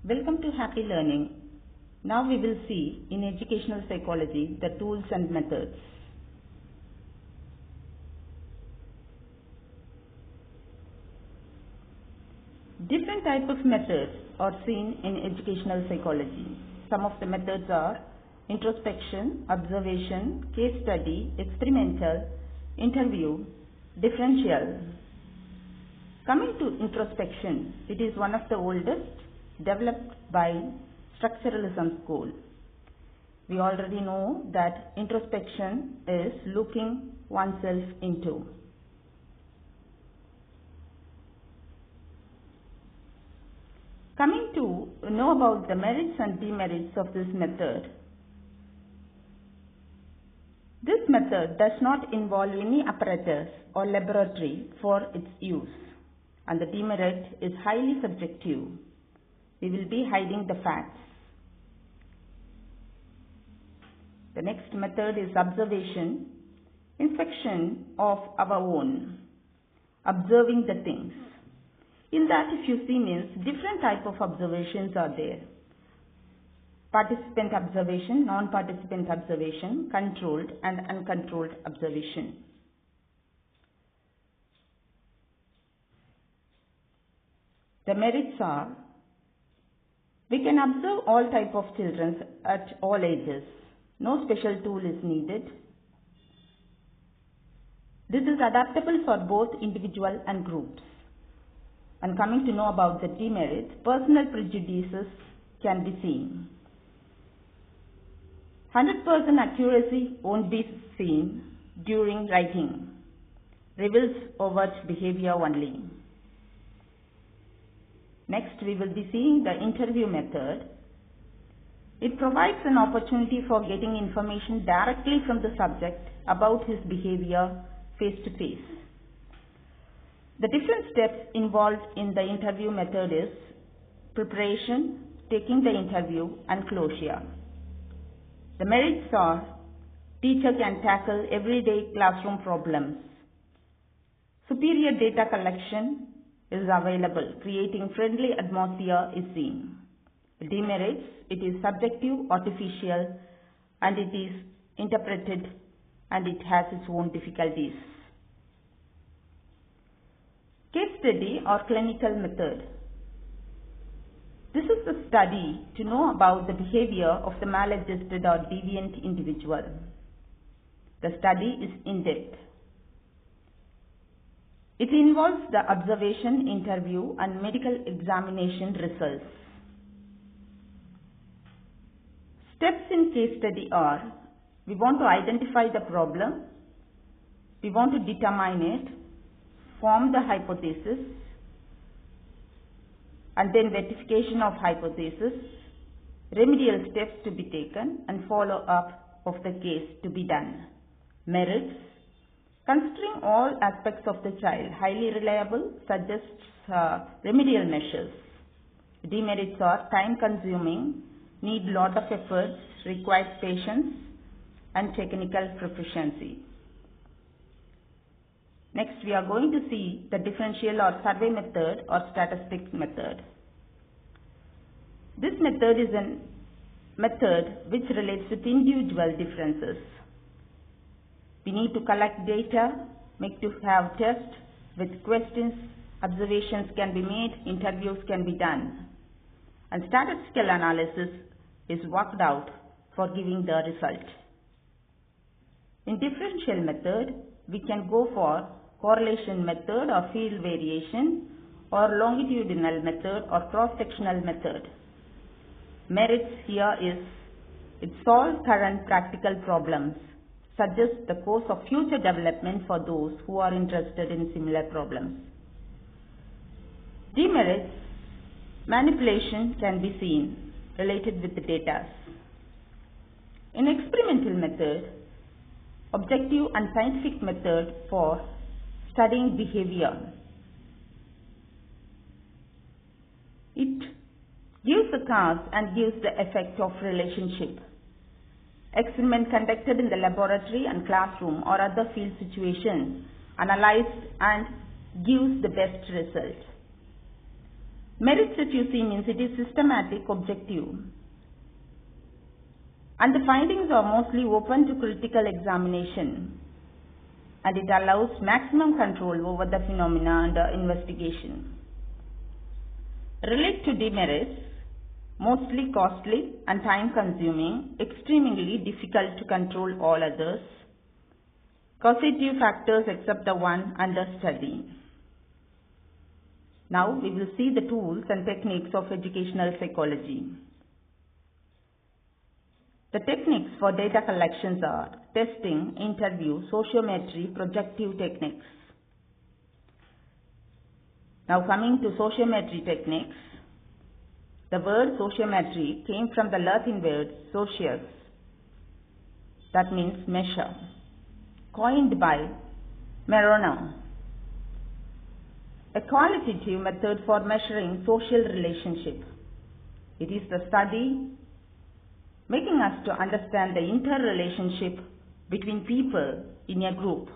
Welcome to Happy Learning. Now we will see in educational psychology the tools and methods. Different types of methods are seen in educational psychology. Some of the methods are introspection, observation, case study, experimental, interview, differential. Coming to introspection, it is one of the oldest, developed by structuralism school. We already know that introspection is looking oneself into. Coming to know about the merits and demerits of this method. This method does not involve any apparatus or laboratory for its use, and the demerit is highly subjective. We will be hiding the facts. The next method is observation, inspection of our own, observing the things. In that, if you see, means different type of observations are there. Participant observation, non-participant observation, controlled and uncontrolled observation. The merits are, we can observe all type of children at all ages. No special tool is needed. This is adaptable for both individual and groups. And coming to know about the demerits, personal prejudices can be seen. 100% accuracy won't be seen during writing. Reveals overt behavior only. Next, we will be seeing the interview method. It provides an opportunity for getting information directly from the subject about his behavior face to face. The different steps involved in the interview method is preparation, taking the interview, and closure. The merits are, teacher can tackle everyday classroom problems. Superior data collection is available, creating friendly atmosphere is seen. The demerits, it is subjective, artificial, and it is interpreted, and it has its own difficulties. Case study or clinical method. This is the study to know about the behavior of the maladjusted or deviant individual. The study is in-depth. It involves the observation, interview, and medical examination results. Steps in case study are, we want to identify the problem, we want to determine it, form the hypothesis, and then verification of hypothesis, remedial steps to be taken, and follow-up of the case to be done. Merits. Considering all aspects of the child, highly reliable, suggests remedial measures. Demerits are time-consuming, need lot of efforts, requires patience, and technical proficiency. Next, we are going to see the differential or survey method or statistics method. This method is a method which relates with individual differences. We need to collect data, make to have tests with questions, observations can be made, interviews can be done, and statistical analysis is worked out for giving the result. In differential method, we can go for correlation method or field variation, or longitudinal method or cross-sectional method. Merits here is, it solves current practical problems, suggests the course of future development for those who are interested in similar problems. Demerits, manipulation can be seen related with the data. In experimental method, objective and scientific method for studying behavior. It gives the cause and gives the effect of relationship. Experiment conducted in the laboratory and classroom or other field situations, analyzed and gives the best result. Merits, if you see, means it is systematic, objective. And the findings are mostly open to critical examination. And it allows maximum control over the phenomena under investigation. Relate to demerits, mostly costly and time consuming, extremely difficult to control all others, causative factors except the one under study. Now we will see the tools and techniques of educational psychology. The techniques for data collections are testing, interview, sociometry, projective techniques. Now coming to sociometry techniques. The word sociometry came from the Latin word socius, that means measure, coined by Merona, a qualitative method for measuring social relationship. It is the study making us to understand the interrelationship between people in a group.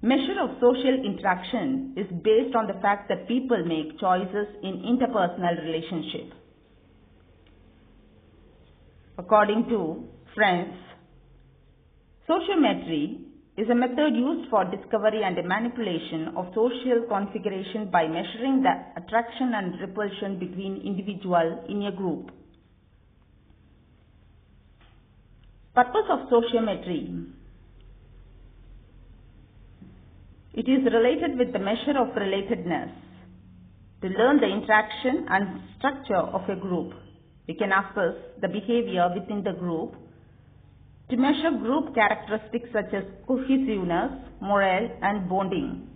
Measure of social interaction is based on the fact that people make choices in interpersonal relationship. According to Friends, sociometry is a method used for discovery and manipulation of social configuration by measuring the attraction and repulsion between individuals in a group. Purpose of sociometry. It is related with the measure of relatedness. To learn the interaction and structure of a group, we can assess the behavior within the group. To measure group characteristics such as cohesiveness, morale and bonding,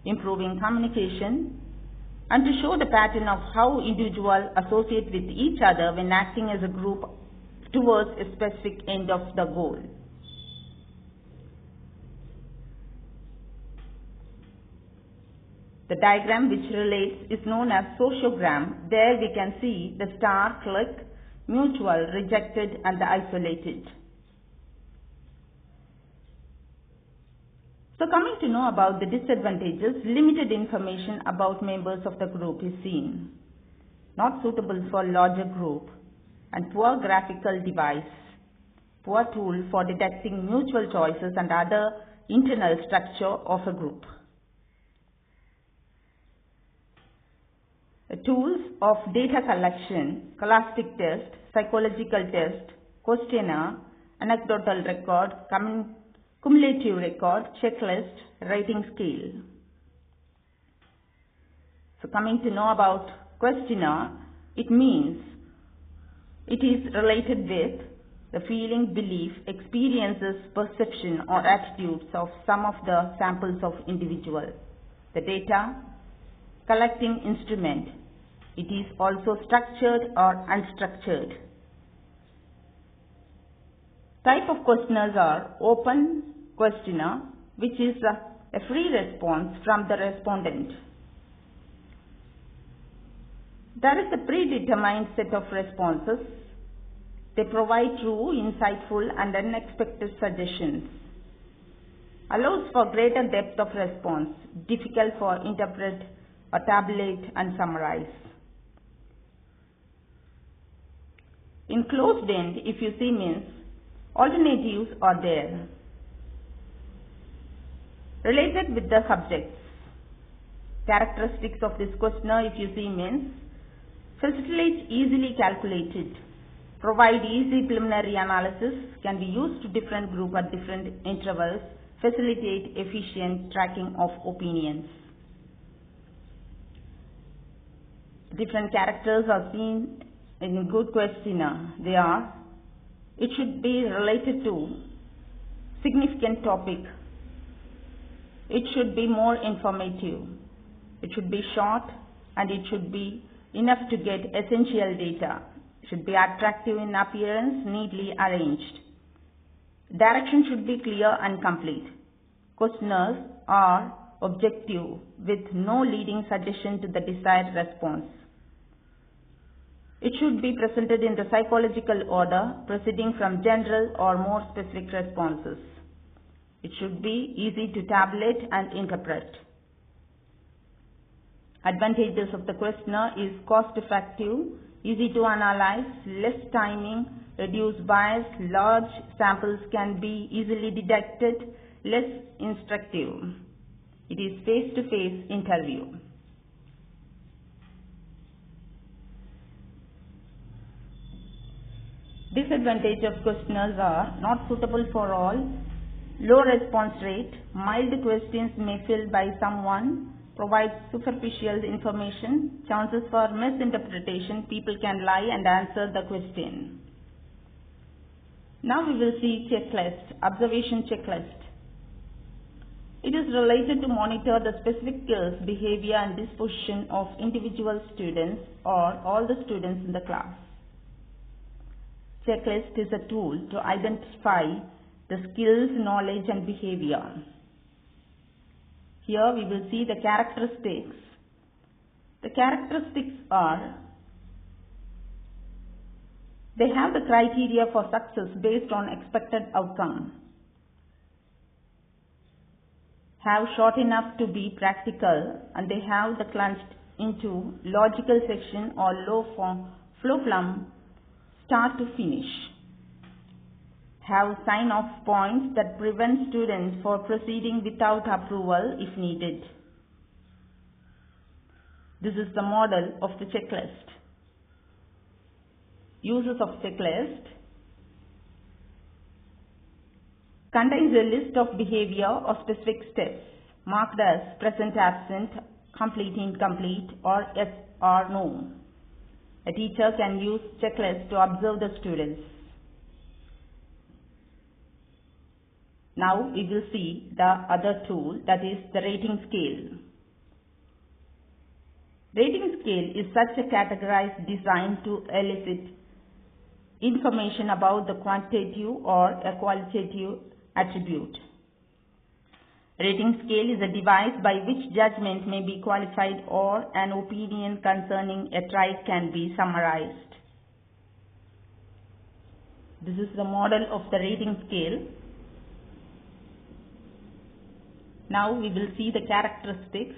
improving communication, and to show the pattern of how individuals associate with each other when acting as a group towards a specific end of the goal. The diagram which relates is known as sociogram. There we can see the star, click, mutual, rejected and the isolated. So coming to know about the disadvantages, limited information about members of the group is seen. Not suitable for larger group and poor graphical device. Poor tool for detecting mutual choices and other internal structure of a group. The tools of data collection, scholastic test, psychological test, questionnaire, anecdotal record, cumulative record, checklist, rating scale. So coming to know about questionnaire, it means it is related with the feeling, belief, experiences, perception or attitudes of some of the samples of individual. The data collecting instrument. It is also structured or unstructured. Type of questionnaires are open questionnaire, which is a free response from the respondent. There is a predetermined set of responses. They provide true, insightful and unexpected suggestions. Allows for greater depth of response, difficult for interpret or tabulate and summarize. In closed end, if you see, means alternatives are there. Related with the subjects. Characteristics of this questionnaire, if you see, means facilitate easily calculated. Provide easy preliminary analysis, can be used to different group at different intervals. Facilitate efficient tracking of opinions. Different characters are seen in a good questionnaire. They are, it should be related to significant topic. It should be more informative. It should be short and it should be enough to get essential data. It should be attractive in appearance, neatly arranged. Direction should be clear and complete. Questionnaires are objective with no leading suggestion to the desired response. It should be presented in the psychological order, proceeding from general or more specific responses. It should be easy to tabulate and interpret. Advantages of the questionnaire is cost effective, easy to analyze, less timing, reduced bias, large samples can be easily detected, less instructive. It is face-to-face interview. Disadvantage of questionnaires are not suitable for all, low response rate, mild questions may filled by someone, provides superficial information, chances for misinterpretation, people can lie and answer the question. Now we will see checklist, observation checklist. It is related to monitor the specific skills, behavior and disposition of individual students or all the students in the class. Checklist is a tool to identify the skills, knowledge and behavior. Here we will see the characteristics. The characteristics are, they have the criteria for success based on expected outcome, have short enough to be practical, and they have the clunched into logical section or low form flow from start to finish, have sign-off points that prevent students from proceeding without approval if needed. This is the model of the checklist. Uses of checklist contains a list of behavior or specific steps marked as present, absent, complete, incomplete, or yes or no. A teacher can use checklist to observe the students. Now we will see the other tool, that is the rating scale. Rating scale is such a categorized designed to elicit information about the quantitative or a qualitative attribute. Rating scale is a device by which judgment may be qualified or an opinion concerning a trait can be summarized. This is the model of the rating scale. Now we will see the characteristics.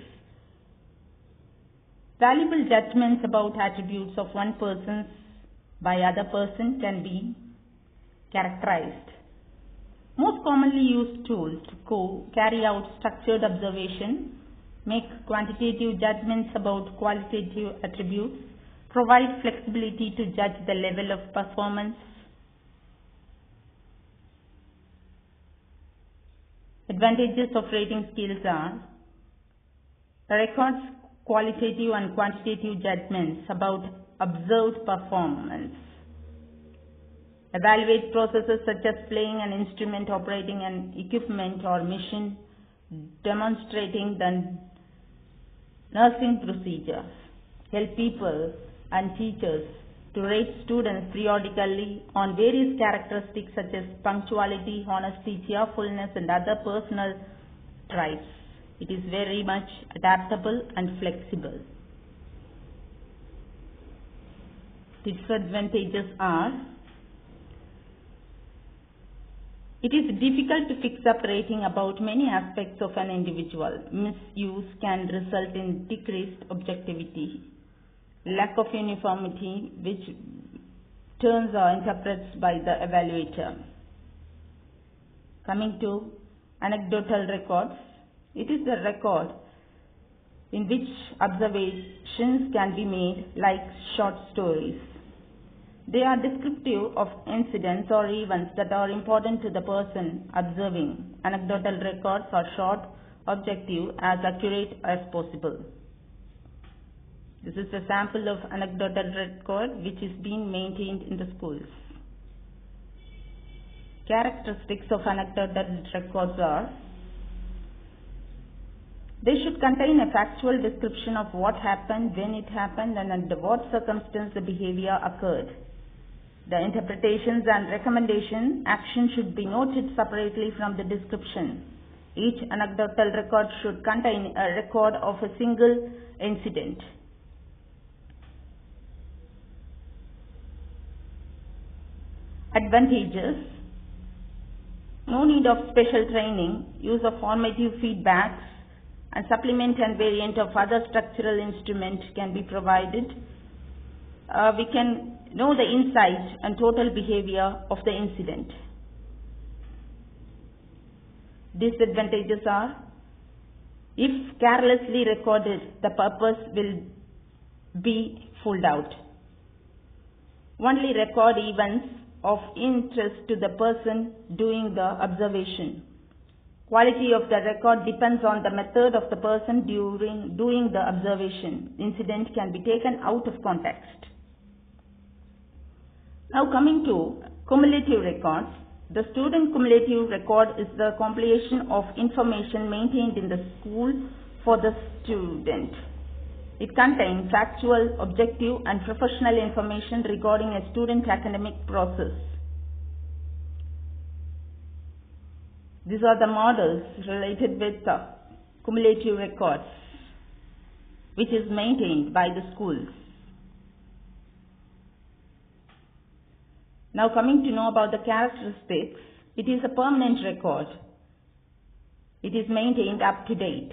Valuable judgments about attributes of one person by other person can be characterized. Most commonly used tools to carry out structured observation, make quantitative judgments about qualitative attributes, provide flexibility to judge the level of performance. Advantages of rating scales are: records qualitative and quantitative judgments about observed performance, evaluate processes such as playing an instrument, operating an equipment or machine, demonstrating the nursing procedures, help people and teachers to rate students periodically on various characteristics such as punctuality, honesty, cheerfulness and other personal traits. It is very much adaptable and flexible. Disadvantages are: it is difficult to fix up rating about many aspects of an individual. Misuse can result in decreased objectivity. Lack of uniformity, which turns or interprets by the evaluator. Coming to anecdotal records, it is a record in which observations can be made like short stories. They are descriptive of incidents or events that are important to the person observing. Anecdotal records are short, objective, as accurate as possible. This is a sample of anecdotal record which is being maintained in the schools. Characteristics of anecdotal records are: they should contain a factual description of what happened, when it happened, and under what circumstance the behavior occurred. The interpretations and recommendation action should be noted separately from the description. Each anecdotal record should contain a record of a single incident. Advantages: No need of special training, use of formative feedbacks, and supplement and variant of other structural instruments can be provided. We can know the insight and total behavior of the incident. Disadvantages are, if carelessly recorded, the purpose will be fooled out. Only record events of interest to the person doing the observation. Quality of the record depends on the method of the person doing the observation. Incident can be taken out of context. Now coming to cumulative records. The student cumulative record is the compilation of information maintained in the school for the student. It contains factual, objective, and professional information regarding a student's academic process. These are the models related with cumulative records, which is maintained by the schools. Now coming to know about the characteristics, it is a permanent record. It is maintained up to date.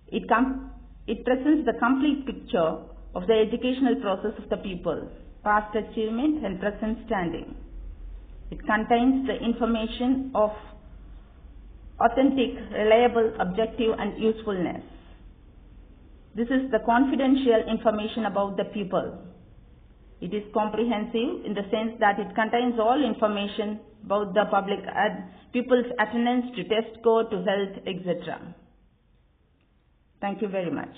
It presents the complete picture of the educational process of the pupil, past achievement and present standing. It contains the information of authentic, reliable, objective and usefulness. This is the confidential information about the pupil. It is comprehensive in the sense that it contains all information about the pupil's attendance to test score to health, etc. Thank you very much.